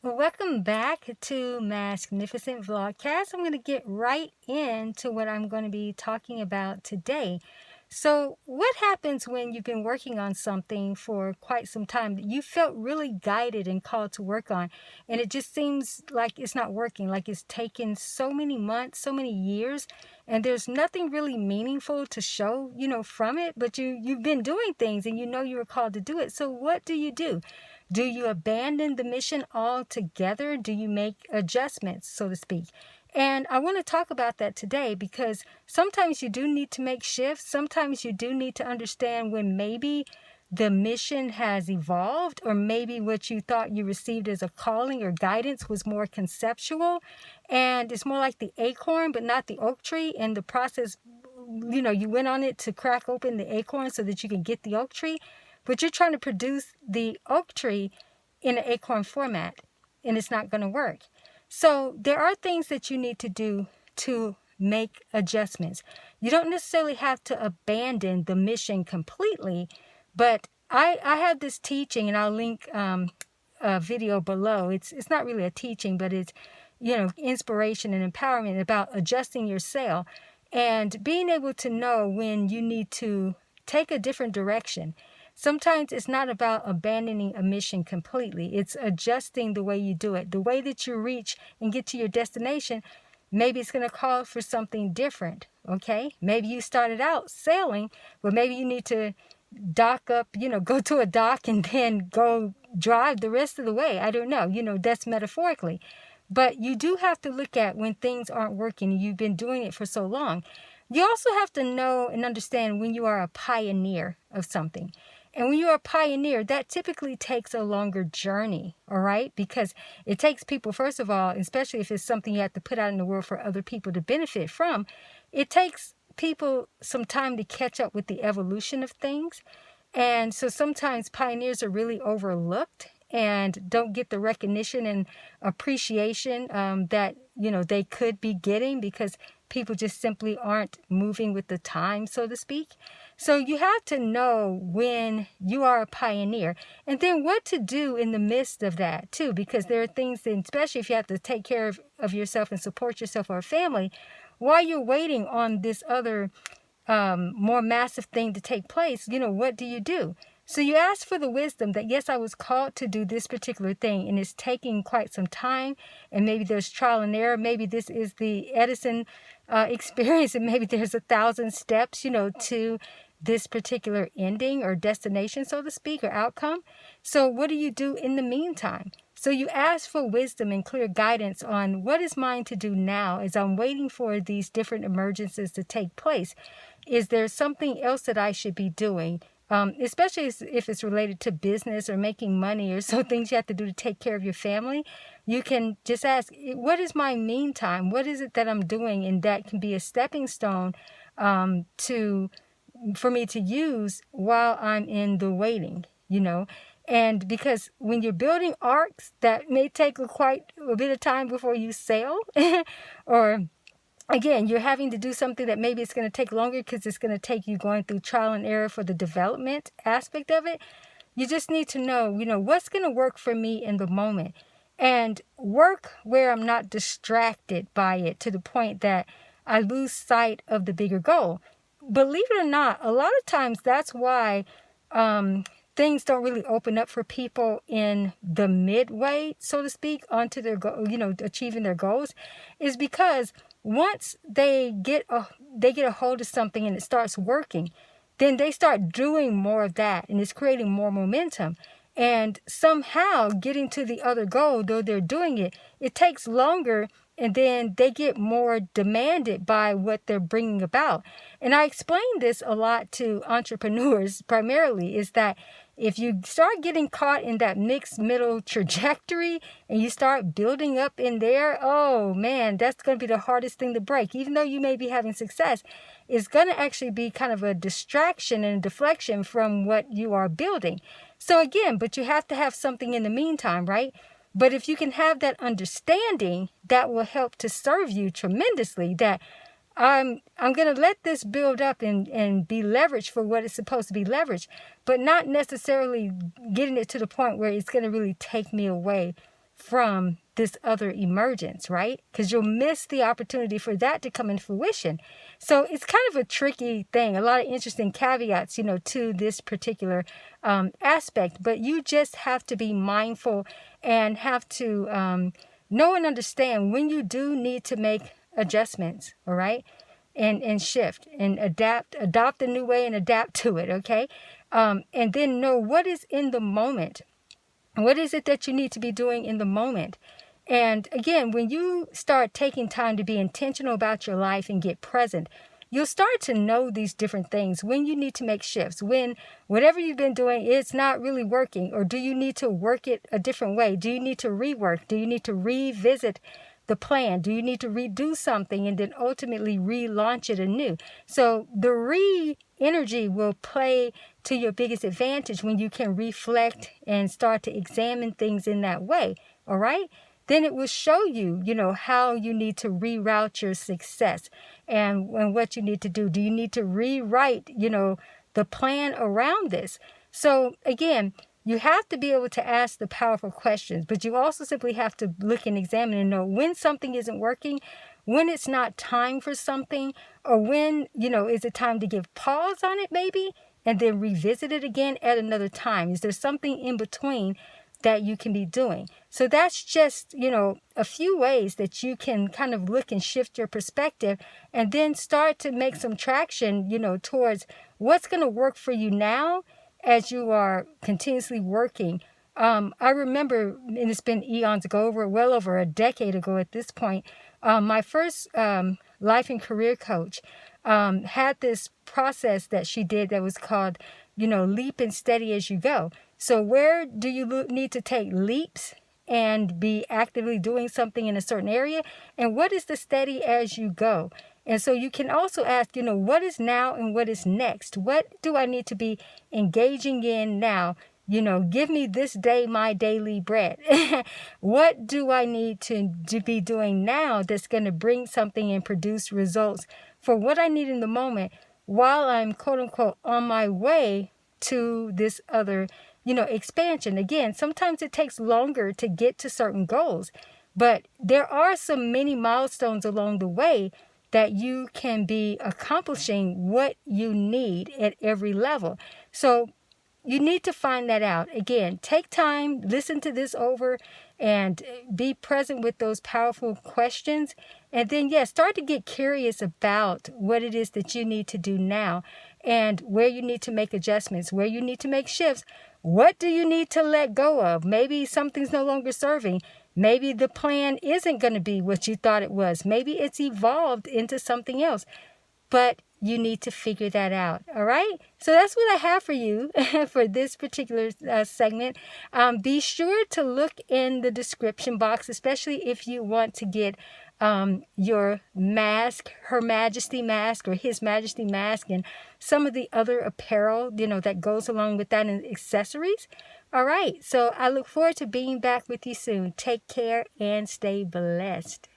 Well, welcome back to Masknificent Vlogcast. I'm going to get right into what I'm going to be talking about today. So what happens when you've been working on something for quite some time that you felt really guided and called to work on, and it just seems like it's not working, like it's taken so many months, so many years, and there's nothing really meaningful to show, from it, but you've been doing things and you were called to do it. So what do you do? Do you abandon the mission altogether? Do you make adjustments, so to speak? And I want to talk about that today because sometimes you do need to make shifts. Sometimes you do need to understand when maybe the mission has evolved, or maybe what you thought you received as a calling or guidance was more conceptual and it's more like the acorn but not the oak tree. And the process, you went on it to crack open the acorn so that you can get the oak tree, but you're trying to produce the oak tree in an acorn format, and it's not going to work. So there are things that you need to do to make adjustments. You don't necessarily have to abandon the mission completely, but I have this teaching, and I'll link a video below. It's not really a teaching, but it's inspiration and empowerment about adjusting your sail and being able to know when you need to take a different direction. Sometimes it's not about abandoning a mission completely. It's adjusting the way you do it. The way that you reach and get to your destination, maybe it's going to call for something different, okay? Maybe you started out sailing, but maybe you need to dock up, go to a dock and then go drive the rest of the way. I don't know, that's metaphorically. But you do have to look at when things aren't working and you've been doing it for so long. You also have to know and understand when you are a pioneer of something. And when you're a pioneer, that typically takes a longer journey, all right? Because it takes people, first of all, especially if it's something you have to put out in the world for other people to benefit from, it takes people some time to catch up with the evolution of things. And so sometimes pioneers are really overlooked and don't get the recognition and appreciation that, they could be getting because people just simply aren't moving with the time, so to speak. So you have to know when you are a pioneer and then what to do in the midst of that too, because there are things that, especially if you have to take care of yourself and support yourself or a family, while you're waiting on this other more massive thing to take place, what do you do? So you ask for the wisdom that, yes, I was called to do this particular thing and it's taking quite some time, and maybe there's trial and error. Maybe this is the Edison experience, and maybe there's 1,000 steps, to this particular ending or destination, so to speak, or outcome. So what do you do in the meantime? So you ask for wisdom and clear guidance on what is mine to do now as I'm waiting for these different emergencies to take place. Is there something else that I should be doing? Especially if it's related to business or making money or so things you have to do to take care of your family. You can just ask, what is my meantime? What is it that I'm doing? And that can be a stepping stone for me to use while I'm in the waiting, And because when you're building arcs, that may take quite a bit of time before you sail. Or again, you're having to do something that maybe it's going to take longer because it's going to take you going through trial and error for the development aspect of it. You just need to know, what's going to work for me in the moment, and work where I'm not distracted by it to the point that I lose sight of the bigger goal. Believe it or not, a lot of times that's why things don't really open up for people in the midway, so to speak, onto their achieving their goals, is because once they get a hold of something and it starts working, then they start doing more of that, and it's creating more momentum. And somehow getting to the other goal, though they're doing it, it takes longer, and then they get more demanded by what they're bringing about. And I explain this a lot to entrepreneurs primarily, is that if you start getting caught in that mixed middle trajectory and you start building up in there, oh man, that's going to be the hardest thing to break. Even though you may be having success, it's going to actually be kind of a distraction and a deflection from what you are building. So again, but you have to have something in the meantime, right? But if you can have that understanding, that will help to serve you tremendously, that I'm going to let this build up and be leveraged for what it's supposed to be leveraged, but not necessarily getting it to the point where it's going to really take me away from this other emergence, right? Because you'll miss the opportunity for that to come in fruition. So it's kind of a tricky thing, a lot of interesting caveats, to this particular aspect. But you just have to be mindful and have to know and understand when you do need to make adjustments, all right? And shift and adopt a new way and adapt to it, okay? And then know what is in the moment. What is it that you need to be doing in the moment? And again, when you start taking time to be intentional about your life and get present, you'll start to know these different things. When you need to make shifts, when whatever you've been doing, it's not really working, or do you need to work it a different way? Do you need to rework? Do you need to revisit the plan? Do you need to redo something and then ultimately relaunch it anew? So the energy will play to your biggest advantage when you can reflect and start to examine things in that way, all right? Then it will show you, how you need to reroute your success and what you need to do. Do you need to rewrite, the plan around this? So again, you have to be able to ask the powerful questions, but you also simply have to look and examine and know when something isn't working, when it's not time for something, or when, is it time to give pause on it maybe, and then revisit it again at another time? Is there something in between that you can be doing? So that's just, a few ways that you can kind of look and shift your perspective and then start to make some traction, towards what's going to work for you now as you are continuously working. I remember, and it's been eons ago, well over a decade ago at this point, my first life and career coach had this process that she did that was called, leap and steady as you go. So where do you need to take leaps and be actively doing something in a certain area? And what is the steady as you go? And so you can also ask, what is now and what is next? What do I need to be engaging in now? Give me this day my daily bread. What do I need to be doing now that's going to bring something and produce results for what I need in the moment while I'm, quote unquote, on my way to this other, expansion? Again, sometimes it takes longer to get to certain goals, but there are many milestones along the way that you can be accomplishing what you need at every level. So you need to find that out. Again, take time, listen to this over, and be present with those powerful questions. And then, start to get curious about what it is that you need to do now and where you need to make adjustments, where you need to make shifts. What do you need to let go of? Maybe something's no longer serving. Maybe the plan isn't going to be what you thought it was. Maybe it's evolved into something else. But you need to figure that out, all right? So that's what I have for you for this particular segment. Be sure to look in the description box, especially if you want to get your mask, Her Majesty Mask or His Majesty Mask, and some of the other apparel, that goes along with that, and accessories. All right, so I look forward to being back with you soon. Take care and stay blessed.